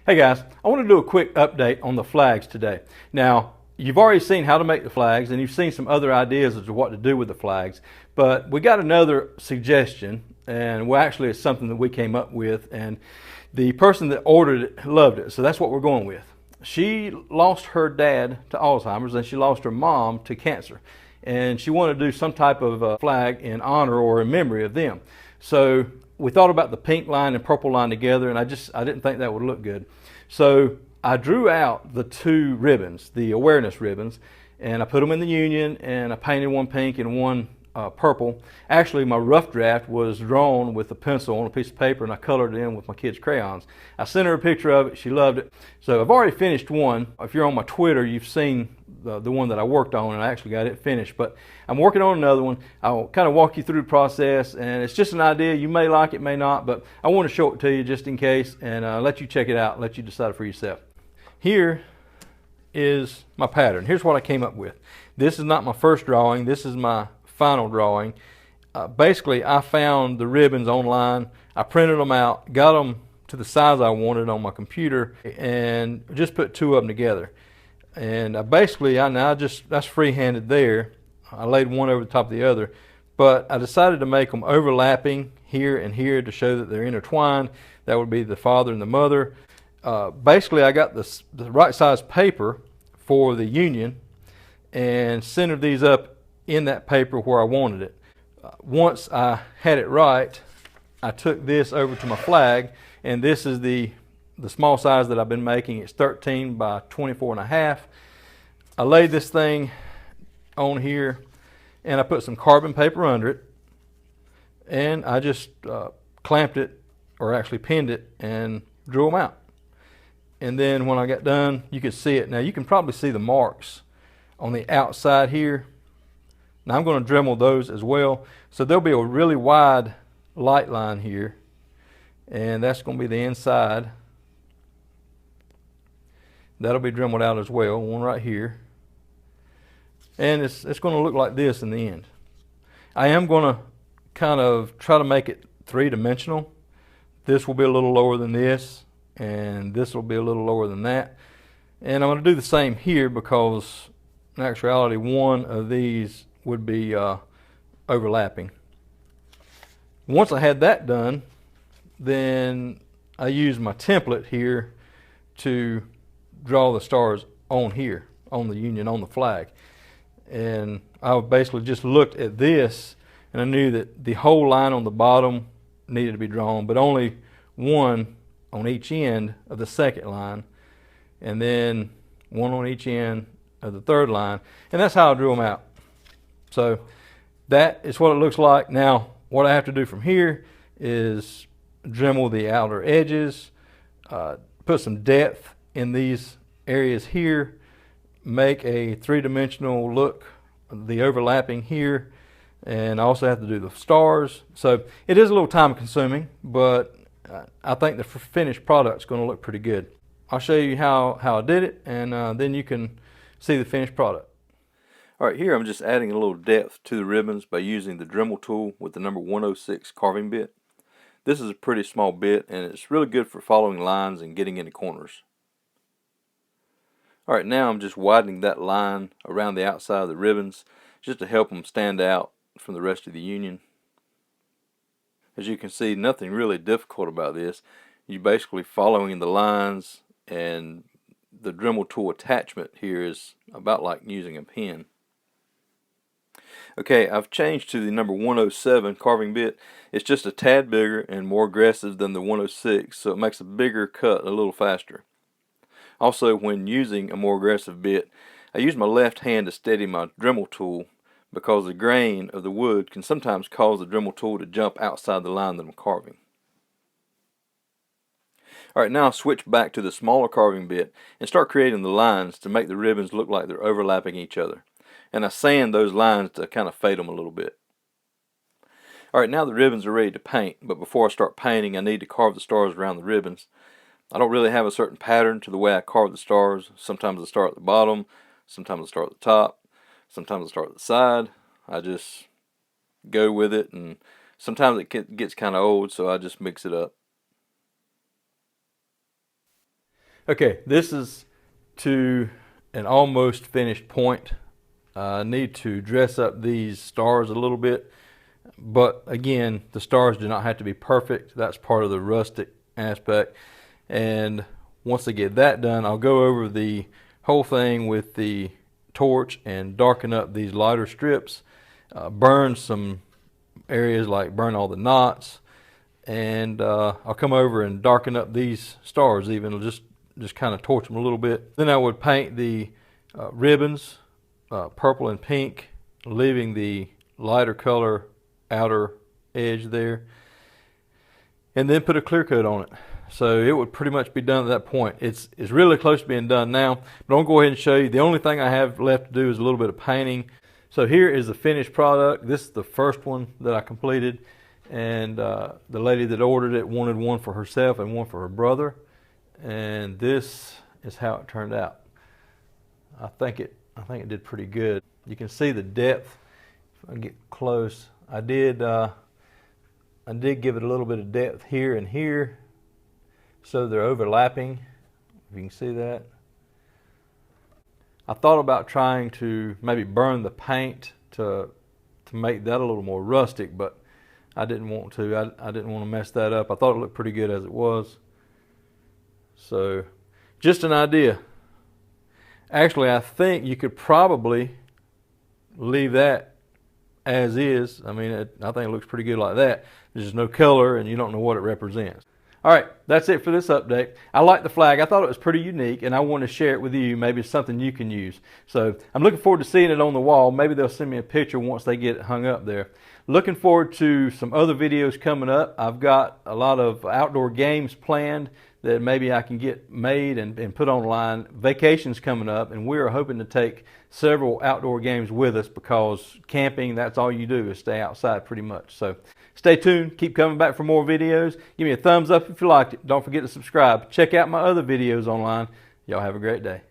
Hey guys, I want to do a quick update on the flags today. Now, you've already seen how to make the flags and you've seen some other ideas as to what to do with the flags, but we got another suggestion, and well, actually it's something that we came up with, and the person that ordered it loved it, so that's what we're going with. She lost her dad to Alzheimer's and she lost her mom to cancer, and she wanted to do some type of flag in honor or in memory of them. So we thought about the pink line and purple line together, and I didn't think that would look good. So I drew out the two ribbons, the awareness ribbons, and I put them in the union, and I painted one pink and one purple. Actually, my rough draft was drawn with a pencil on a piece of paper, and I colored it in with my kids' crayons. I sent her a picture of it. She loved it. So I've already finished one. If you're on my Twitter, you've seen the one that I worked on, and I actually got it finished. But I'm working on another one. I'll kind of walk you through the process, and it's just an idea. You may like it, may not, but I want to show it to you just in case, and let you check it out, let you decide for yourself. Here is my pattern. Here's what I came up with. This is not my first drawing. This is my final drawing. Basically, I found the ribbons online. I printed them out, got them to the size I wanted on my computer, and just put two of them together. And that's free-handed there. I laid one over the top of the other, but I decided to make them overlapping here and here to show that they're intertwined. That would be the father and the mother. Basically, I got the right size paper for the union and centered these up in that paper where I wanted it. Once I had it right, I took this over to my flag, and this is the small size that I've been making. It's 13 by 24.5. I laid this thing on here, and I put some carbon paper under it, and I just clamped it, or actually pinned it, and drew them out. And then when I got done, you could see it. Now you can probably see the marks on the outside here. Now I'm going to Dremel those as well. So there'll be a really wide light line here, and that's going to be the inside. That'll be Dremeled out as well, one right here. And it's going to look like this in the end. I am going to kind of try to make it three-dimensional. This will be a little lower than this, and this will be a little lower than that. And I'm going to do the same here, because in actuality one of these would be overlapping. Once I had that done, then I used my template here to draw the stars on here, on the union, on the flag. And I basically just looked at this, and I knew that the whole line on the bottom needed to be drawn, but only one on each end of the second line, and then one on each end of the third line. And that's how I drew them out. So that is what it looks like. Now what I have to do from here is Dremel the outer edges, put some depth in these areas here, make a three-dimensional look, the overlapping here, and I also have to do the stars. So it is a little time consuming, but I think the finished product is going to look pretty good. I'll show you how I did it, and then you can see the finished product. Alright, here I'm just adding a little depth to the ribbons by using the Dremel tool with the number 106 carving bit. This is a pretty small bit, and it's really good for following lines and getting into corners. Alright, now I'm just widening that line around the outside of the ribbons just to help them stand out from the rest of the union. As you can see, nothing really difficult about this. You're basically following the lines, and the Dremel tool attachment here is about like using a pen. Okay, I've changed to the number 107 carving bit. It's just a tad bigger and more aggressive than the 106, so it makes a bigger cut a little faster. Also, when using a more aggressive bit, I use my left hand to steady my Dremel tool, because the grain of the wood can sometimes cause the Dremel tool to jump outside the line that I'm carving. Alright, now I'll switch back to the smaller carving bit and start creating the lines to make the ribbons look like they're overlapping each other. And I sand those lines to kind of fade them a little bit. Alright, now the ribbons are ready to paint, but before I start painting, I need to carve the stars around the ribbons. I don't really have a certain pattern to the way I carve the stars. Sometimes I start at the bottom, sometimes I start at the top, sometimes I start at the side. I just go with it, and sometimes it gets kind of old, so I just mix it up. Okay, this is to an almost finished point. I need to dress up these stars a little bit, but again, the stars do not have to be perfect. That's part of the rustic aspect. And once I get that done, I'll go over the whole thing with the torch and darken up these lighter strips, burn some areas, like burn all the knots, and I'll come over and darken up these stars, even just kind of torch them a little bit. Then I would paint the ribbons purple and pink, leaving the lighter color outer edge there, and then put a clear coat on it. So it would pretty much be done at that point. It's really close to being done now, but I'll go ahead and show you. The only thing I have left to do is a little bit of painting. So here is the finished product. This is the first one that I completed, and the lady that ordered it wanted one for herself and one for her brother, and this is how it turned out. I think it did pretty good. You can see the depth. If I get close, I did give it a little bit of depth here and here, so they're overlapping, if you can see that. I thought about trying to maybe burn the paint to make that a little more rustic, but I didn't want to. I didn't want to mess that up. I thought it looked pretty good as it was. So, just an idea. Actually, I think you could probably leave that as is. I mean, I think it looks pretty good like that. There's just no color, and you don't know what it represents. All right, that's it for this update. I like the flag. I thought it was pretty unique, and I want to share it with you. Maybe it's something you can use. So I'm looking forward to seeing it on the wall. Maybe they'll send me a picture once they get it hung up there. Looking forward to some other videos coming up. I've got a lot of outdoor games planned that maybe I can get made and put online. Vacation's coming up, and we're hoping to take several outdoor games with us, because camping, that's all you do is stay outside pretty much. So stay tuned. Keep coming back for more videos. Give me a thumbs up if you liked it. Don't forget to subscribe. Check out my other videos online. Y'all have a great day.